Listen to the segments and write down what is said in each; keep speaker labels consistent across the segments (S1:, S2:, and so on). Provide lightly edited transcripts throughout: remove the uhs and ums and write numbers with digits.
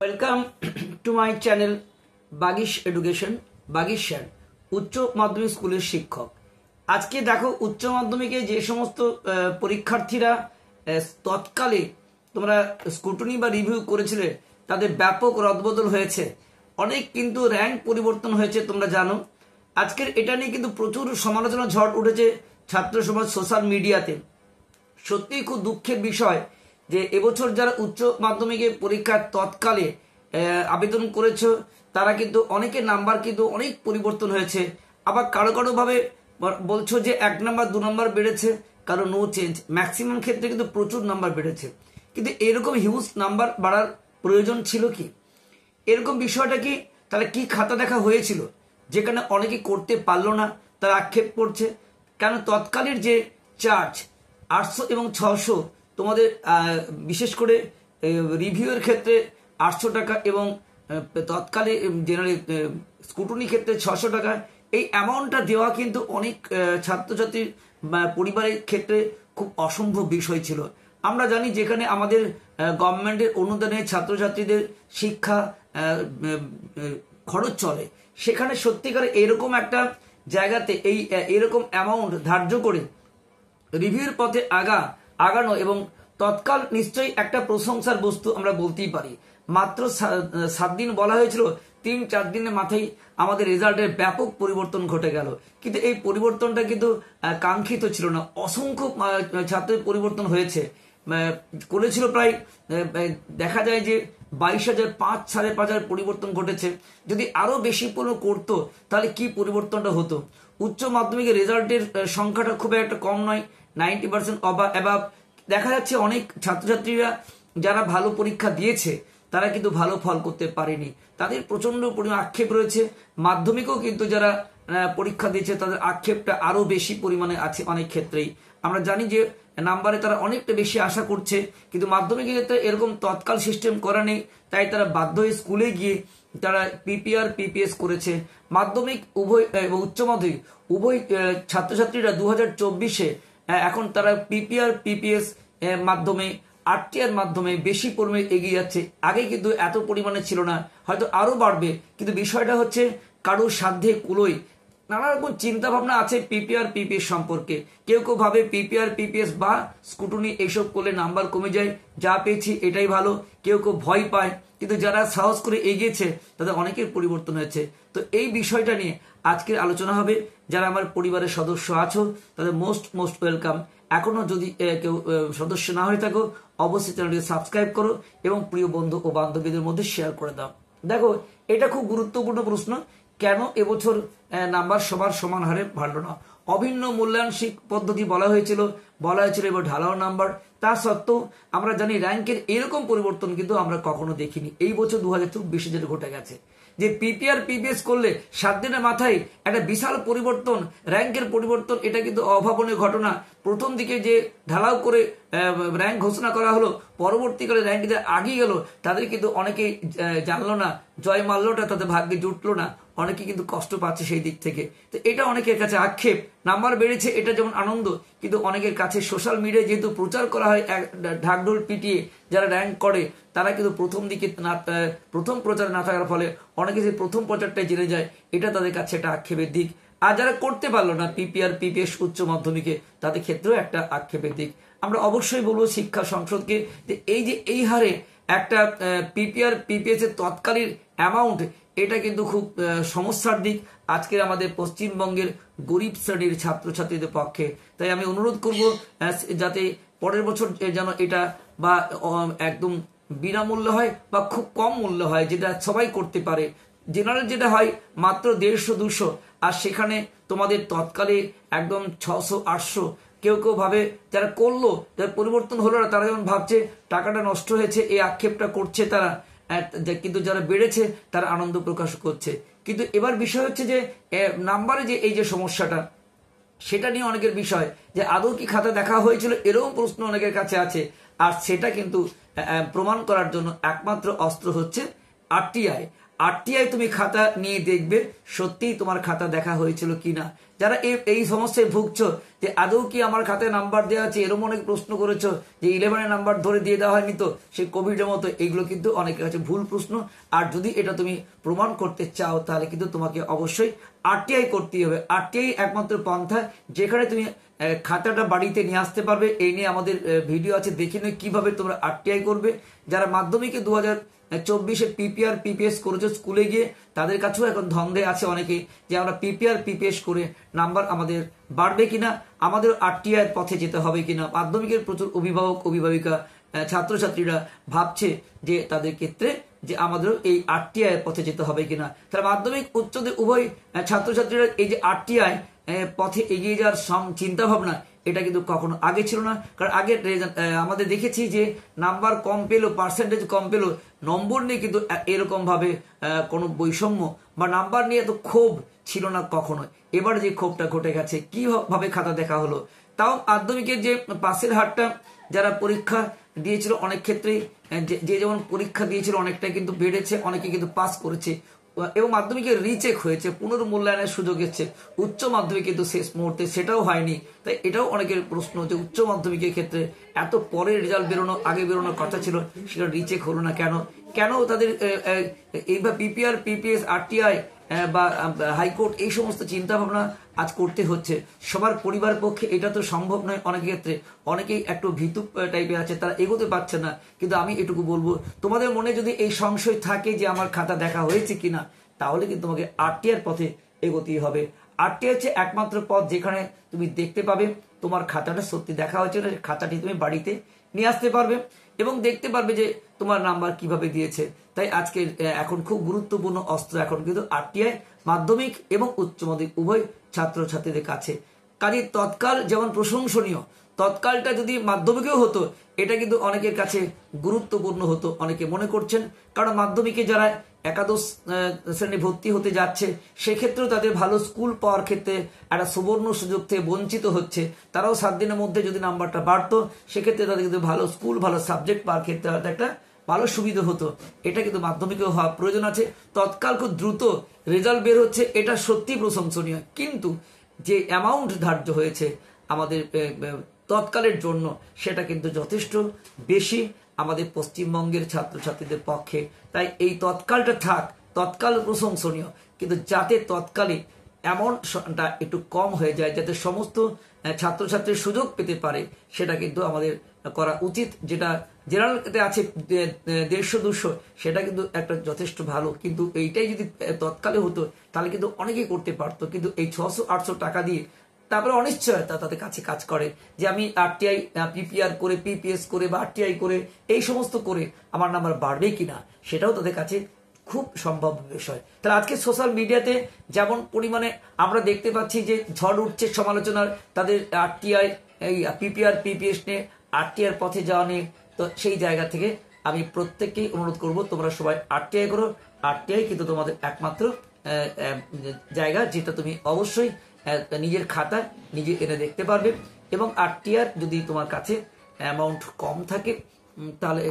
S1: Welcome to my channel Bagish education Bagish sir উচ্চ মাধ্যমিক স্কুলের শিক্ষক। আজকে দেখো উচ্চ মাধ্যমিকে যে সমস্ত পরীক্ষার্থীরা তৎকালে তোমরা স্ক্রুটনি বা রিভিউ করেছিলে তাদের ব্যাপক রদবদল হয়েছে, অনেক কিন্তু র্যাঙ্ক পরিবর্তন হয়েছে তোমরা জানো। আজকের এটা নিয়ে কিন্তু প্রচুর সমালোচনা ঝড় উঠেছে ছাত্র সমাজ সোশ্যাল মিডিয়াতে। সত্যিই খুব দুঃখের বিষয় যে এবছর যারা উচ্চ মাধ্যমিকে পরীক্ষার তৎকালে আবেদন করেছ তারা কিন্তু অনেকের নাম্বার কিন্তু অনেক পরিবর্তন হয়েছে। আবার কারো কারো ভাবে বলছো যে 1 নাম্বার 2 নাম্বার বেড়েছে, কারো নো চেঞ্জ। ম্যাক্সিমাম ক্ষেত্রে কিন্তু প্রচুর নাম্বার বেড়েছে, কিন্তু এরকম হিউজ নাম্বার বাড়ার প্রয়োজন ছিল কি? এরকম বিষয়টা কি তাহলে কি খাতা দেখা হয়েছিল যেখানে অনেকে করতে পারলো না, তারা আক্ষেপ করছে কেন? তৎকালের যে চার্জ 800 এবং 600, তোমাদের বিশেষ করে রিভিউয়ের ক্ষেত্রে 800 টাকা এবং তৎকালে জেনারেল স্কুটনির ক্ষেত্রে 600 টাকা, এই অ্যামাউন্টটা দেওয়া কিন্তু অনেক ছাত্রছাত্রীর পরিবারের ক্ষেত্রে খুব অসম্ভব বিষয় ছিল। আমরা জানি যেখানে আমাদের গভর্নমেন্টের অনুদানে ছাত্রছাত্রীদের শিক্ষা খরচ চলে, সেখানে সত্যিকারে এরকম একটা জায়গাতে এরকম অ্যামাউন্ট ধার্য করে রিভিউর পথে আগানো এবং তৎকাল নিশ্চয়ই একটা প্রশংসার বস্তু আমরা বলতেই পারি। মাত্র 7 দিন বলা হয়েছিল, 3-4 দিনের মাথায় আমাদের রেজাল্টের ব্যাপক পরিবর্তন ঘটে গেল। কিন্তু এই পরিবর্তনটা কিন্তু কাঙ্ক্ষিত ছিল না। অসংখ্য ছাত্রের পরিবর্তন হয়েছে, করেছিল প্রায় দেখা যায় যে 22,000, 5,500 পরিবর্তন ঘটেছে। যদি আরো বেশি করতো তাহলে কি পরিবর্তনটা হতো? উচ্চ মাধ্যমিকের রেজাল্টের সংখ্যাটা খুব একটা কম নয়, 90% অ্যাবাভ। দেখা যাচ্ছে অনেক ছাত্রছাত্রীরা যারা ভালো পরীক্ষা দিয়েছে তারা কিন্তু ভালো ফল করতে পারেনি, তাদের প্রচন্ড পরিমাণ আক্ষেপ রয়েছে। মাধ্যমিকও কিন্তু যারা পরীক্ষা দিয়েছে তাদের আক্ষেপটা আরো বেশি পরিমাণে আছে অনেক ক্ষেত্রেই। আমরা জানি যে নাম্বারে তারা অনেকটা বেশি আশা করছে, কিন্তু মাধ্যমিকের ক্ষেত্রে এরকম তৎকাল সিস্টেম করা নেই, তাই তারা বাধ্য হয়ে স্কুলে গিয়ে তারা পিপিআর পিপিএস করেছে। মাধ্যমিক উভয় এবং উচ্চ মাধ্যমিক উভয় ছাত্রছাত্রীরা 2024-এ এখন তারা পিপিআর পিপিএস মাধ্যমে আরটিআর মাধ্যমে বেশি পরিমাণে এগিয়ে যাচ্ছে। আগে কিন্তু এত পরিমাণে ছিল না, হয়তো আরো বাড়বে, কিন্তু বিষয়টা হচ্ছে কারোর সাধ্যে কুলোয়। নানা রকম চিন্তা ভাবনা আছে পিপিআর পিপিএস সম্পর্কে। কেউ কেউ ভাবে পিপিআর পিপিএস বা স্কুটনি এইসব করলে নাম্বার কমে যায়, যা পেয়েছি এটাই ভালো। কেউ কেউ ভয় পায়, কিন্তু যারা সাহস করে এগিয়েছে তাদের অনেকের পরিবর্তন হয়েছে। তো এই বিষয়টা নিয়ে আজকের আলোচনা হবে। যারা আমার পরিবারের সদস্য আছো তাদের মোস্ট ওয়েলকাম। এখনো যদি কেউ সদস্য না হয়ে থাকো অবশ্যই চ্যানেলটিকে সাবস্ক্রাইব করো এবং প্রিয় বন্ধু ও বান্ধবীদের মধ্যে শেয়ার করে দাও। দেখো, এটা খুব গুরুত্বপূর্ণ প্রশ্ন, কেন এবছর নাম্বার সবার সমান হারে বাড়লো না? অভিন্ন মূল্যায়ন পদ্ধতি বলা হয়েছিল এবার ঢালাও নাম্বার। তা সত্ত্বেও আমরা জানি র্যাঙ্কের এরকম পরিবর্তন কিন্তু আমরা কখনো দেখিনি। এই বছর 2024-এ যেটা ঘটে গেছে যে পিপিআর পিপিএস করলে 7 দিনের মাথায় একটা বিশাল পরিবর্তন, র্যাঙ্কের পরিবর্তন, এটা কিন্তু অভাবনীয় ঘটনা। প্রথম দিকে যে ঢালাও করে র্যাঙ্ক ঘোষণা করা হলো, পরবর্তীকালে র্যাঙ্কদের আগিয়ে গেল, তাদের কিন্তু অনেকেই জানলো না, জয় মাল্যটা তাদের ভাগ্যে জুটলো না, অনেকে কিন্তু কষ্ট পাচ্ছে সেই দিক থেকে। তো এটা অনেকের কাছে আক্ষেপ। নাম্বার বেড়েছে এটা যেমন আনন্দ, কিন্তু অনেকের কাছে সোশ্যাল মিডিয়ায় যেহেতু প্রচার করা হয় ঢাকঢোল পিটিয়ে, যারা র্যাঙ্ক করে তারা কিন্তু প্রথম প্রচারে না থাকার ফলে অনেকে যে প্রথম প্রচারটাই জেনে যায়, এটা তাদের কাছে একটা আক্ষেপের দিক। আর যারা করতে পারলো না পিপিআর পিপিএস উচ্চ মাধ্যমিকে, তাদের ক্ষেত্রেও একটা আক্ষেপের দিক। আমরা অবশ্যই বলবো শিক্ষা সংসদকে যে এই হারে একটা পিপিআর পিপিএস এর তৎকালীন অ্যামাউন্ট, এটা কিন্তু খুব সমস্যার দিক আজকের আমাদের পশ্চিমবঙ্গের গরিব শ্রেণীর ছাত্রছাত্রীদের পক্ষে। তাই আমি অনুরোধ করব যাতে পরের বছর যেন এটা বা একদম বিনামূল্য হয় বা খুব কম মূল্য হয়, যেটা সবাই করতে পারে। জেনারেল যেটা হয় মাত্র 150-200, আর সেখানে তোমাদের তৎকালে একদম 600-800। কেউ কেউ ভাবে যারা করলো, যারা পরিবর্তন হলো না, তারা যেমন ভাবছে টাকাটা নষ্ট হয়েছে, এই আক্ষেপটা করছে তারা। কিন্তু যারা বেড়েছে তারা আনন্দ প্রকাশ করছে। কিন্তু এবার বিষয় হচ্ছে যে নাম্বারে যে এই যে সমস্যাটা, সেটা নিয়ে অনেকের বিষয় যে আদৌ কি খাতা দেখা হয়েছিল, এরকম প্রশ্ন অনেকের কাছে আছে। আর সেটা কিন্তু প্রমাণ করার জন্য একমাত্র অস্ত্র হচ্ছে আরটিআই। আরটিআই তুমি খাতা নিয়ে দেখবে সত্যিই তোমার খাতা দেখা হয়েছিল কিনা। যারা এই সমস্যায় ভুগছো যে আদৌ কি আমার খাতায় নাম্বার দেওয়া আছে, এরকম অনেক প্রশ্ন করেছো যে 11 নাম্বার ধরে দিয়ে দেওয়া হয়নি তো, সেই কোভিডের মতো, এইগুলো কিন্তু অনেকের কাছে ভুল প্রশ্ন। আর যদি এটা তুমি প্রমাণ করতে চাও তাহলে কিন্তু তোমাকে অবশ্যই আরটিআই করতেই হবে। আরটিআই একমাত্র পন্থা যেখানে তুমি খাতাটা বাড়িতে নিয়ে আসতে পারবে। এই নিয়ে আমাদের ভিডিও আছে, দেখে নিয়ে কিভাবে তোমরা আরটিআই করবে। যারা মাধ্যমিকে 2024-এ পিপিআর পিপিএস করেছো স্কুলে গিয়ে, তাদের কাছেও এখন ধন্দে আছে অনেকে যে আমরা পিপিআর পিপিএস করে নাম্বার আমাদের বাড়বে কিনা, আমাদের আরটিআই এর পথে যেতে হবে কিনা। মাধ্যমিকের প্রচুর অভিভাবক অভিভাবিকা ছাত্রছাত্রীরা ভাবছে যে তাদের ক্ষেত্রে যে আমাদেরও এই আরটিআই এর পথে যেতে হবে কিনা। তাহলে মাধ্যমিক উচ্চতে উভয় ছাত্রছাত্রীরা এই যে আরটিআই পথে এগিয়ে যাওয়ার চিন্তা ভাবনা, এটা কিন্তু কখনো আগে ছিল না। কারণ আগে আমাদের দেখেছি যে নাম্বার কম পেলো, পার্সেন্টেজ কম পেলো, নম্বর নিয়ে কিন্তু এরকম ভাবে কোনো বৈষম্য বা নাম্বার নিয়ে তো ক্ষোভ ছিল না কখনো। এবার যে ক্ষোভটা ঘটে গেছে, কিভাবে খাতা দেখা হলো। তাও মাধ্যমিকের যে পাসের হারটা যারা পরীক্ষা দিয়েছিল অনেক ক্ষেত্রেই যে যেমন পরীক্ষা দিয়েছিল অনেকটাই কিন্তু বেড়েছে, অনেকে কিন্তু পাস করেছে এবং মাধ্যমিকের রিচেক হয়েছে, পুনর্মূল্যায়নের সুযোগ এসেছে। উচ্চ মাধ্যমিক কিন্তু শেষ মুহূর্তে সেটাও হয়নি। তাই এটাও অনেকের প্রশ্ন যে উচ্চ মাধ্যমিকের ক্ষেত্রে এত পরে রেজাল্ট বেরোনো, আগে বেরোনোর কথা ছিল, সেটা রিচেক হলো না কেন? কেন তাদের এইভাবে পিপিআর পিপিএস আরটিআই বা হাইকোর্ট এই সমস্ত চিন্তা ভাবনা আজ করতে হচ্ছে? সবার পরিবার পক্ষে এটা তো সম্ভব নয়। অনেক ক্ষেত্রে অনেকেই একটু ভীতু টাইপের আছে, তারা এগোতে পারছে না। কিন্তু আমি এটুকু বলবো, তোমাদের মনে যদি এই সংশয় থাকে যে আমার খাতা দেখা হয়েছে কিনা, তাহলে কিন্তু তোমাকে আরটিআই পথে এগোতেই হবে। আরটিআই হচ্ছে একমাত্র পথ যেখানে তুমি দেখতে পাবে তোমার খাতাটা সত্যি দেখা হয়েছে, খাতাটি তুমি বাড়িতে নিয়ে আসতে পারবে এবং দেখতে পারবে যে তোমার নাম্বার কিভাবে দিয়েছে। তাই আজকে এখন খুব গুরুত্বপূর্ণ অস্ত্র এখন কিন্তু আরটিআই মাধ্যমিক এবং উচ্চ মাধ্যমিক উভয় ছাত্রছাত্রীদের কাছে। কাজে তৎকাল যেমন প্রশংসনীয়, তৎকালটা যদি মাধ্যমিকেও হতো এটা কিন্তু অনেকের কাছে গুরুত্বপূর্ণ হতো, অনেকে মনে করছেন। কারণ মাধ্যমিকে যারা একাদশ শ্রেণী ভর্তি হতে যাচ্ছে, সেক্ষেত্রেও তাদের ভালো স্কুল পাওয়ার ক্ষেত্রে একটা সুবর্ণ সুযোগ থেকে বঞ্চিত হচ্ছে। তারাও 7 দিনের মধ্যে যদি নাম্বারটা বাড়তো, সেক্ষেত্রে তাদের কিন্তু ভালো স্কুল ভালো সাবজেক্ট পাওয়ার ক্ষেত্রে হয়তো একটা ভালো সুবিধা হতো। এটা কিন্তু মাধ্যমিকেও হওয়া প্রয়োজন আছে। তৎকাল খুব দ্রুত রেজাল্ট বের হচ্ছে, এটা সত্যি প্রশংসনীয়। কিন্তু যে অ্যামাউন্ট ধার্য হয়েছে আমাদের তৎকালের জন্য, সেটা কিন্তু যথেষ্ট বেশি আমাদের পশ্চিমবঙ্গের ছাত্রছাত্রীদের পক্ষে। তাই এই তৎকালটা থাক, তৎকাল প্রশংসনীয়, কিন্তু যাতে তৎকালে অ্যামাউন্টটা একটু কম হয়ে যায়, যাতে সমস্ত ছাত্রছাত্রীর সুযোগ পেতে পারে, সেটা কিন্তু আমাদের করা উচিত। যেটা জেনারেলতে আছে 150-200, সেটা কিন্তু একটা যথেষ্ট ভালো। কিন্তু এইটাই যদি তৎকালে হতো তাহলে কিন্তু অনেকেই করতে পারতো। কিন্তু এই 600-800 টাকা দিয়ে তারপরে অনিশ্চয়তা তাদের কাছে কাজ করে যে আমি আরটিআই পিপিআর করে পিপিএস করে বা আরটিআই করে এই সমস্ত করে আমার নাম্বার বাড়বে কিনা, সেটাও তাদের কাছে খুব সম্ভব বিষয়। তাহলে আজকে সোশ্যাল মিডিয়াতে যেমন পরিমাণে আমরা দেখতে পাচ্ছি যে ঝড় উঠছে সমালোচনার, তাদের আরটিআই এই পিপিআর পিপিএস নিয়ে আরটিআই পথে যাওয়া নিয়ে। তো সেই জায়গা থেকে আমি প্রত্যেককেই অনুরোধ করব, তোমরা সবাই আরটিআই করো। আরটিআই কিন্তু তোমাদের একমাত্র জায়গা যেটা তুমি অবশ্যই নিজের খাতা নিজে এনে দেখতে পারবে। এবং আরটিআই যদি তোমার কাছে অ্যামাউন্ট কম থাকে, তাহলে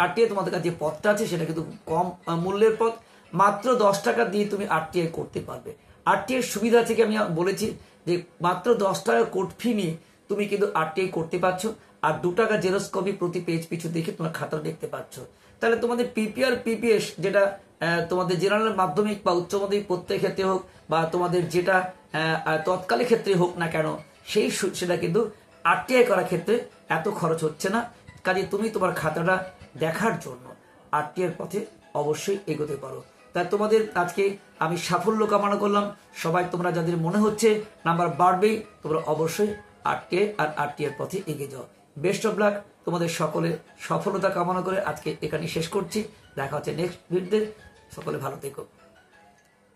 S1: আরটিআই তোমাদের কাছে যে পথটা আছে সেটা কিন্তু কম মূল্যের পথ। মাত্র 10 টাকা দিয়ে তুমি আরটিআই করতে পারবে। আরটিআই সুবিধা থেকে আমি বলেছি যে মাত্র 10 টাকা কোর্ট ফি নিয়ে তুমি কিন্তু আরটিআই করতে পারছো, আর 2 টাকা জেরক্স কপি প্রতি পেজ পিছু দেখে তোমার খাতা দেখতে পাচ্ছ। তাহলে তোমাদের পিপিআর পিপিএস যেটা তোমাদের জেনারেল মাধ্যমিক বা উচ্চ মাধ্যমিক প্রত্যেক ক্ষেত্রে হোক, বা তোমাদের যেটা তৎকালের ক্ষেত্রে হোক না কেন, সেটা কিন্তু আরটিআই করার ক্ষেত্রে এত খরচ হচ্ছে না। কাজে তুমি তোমার খাতাটা দেখার জন্য আরটিআই পথে অবশ্যই এগোতে পারো। তাই তোমাদের আজকে আমি সাফল্য কামনা করলাম। সবাই তোমরা যাদের মনে হচ্ছে নাম্বার বাড়বেই, তোমরা অবশ্যই আরটিআই পথে এগিয়ে যাও। বেস্ট অফ লাক, তোমাদের সকলে সফলতা কামনা করে আজকে এখানে শেষ করছি। দেখা হচ্ছে নেক্সট ভিডিওতে। সকলে ভালো থেকো।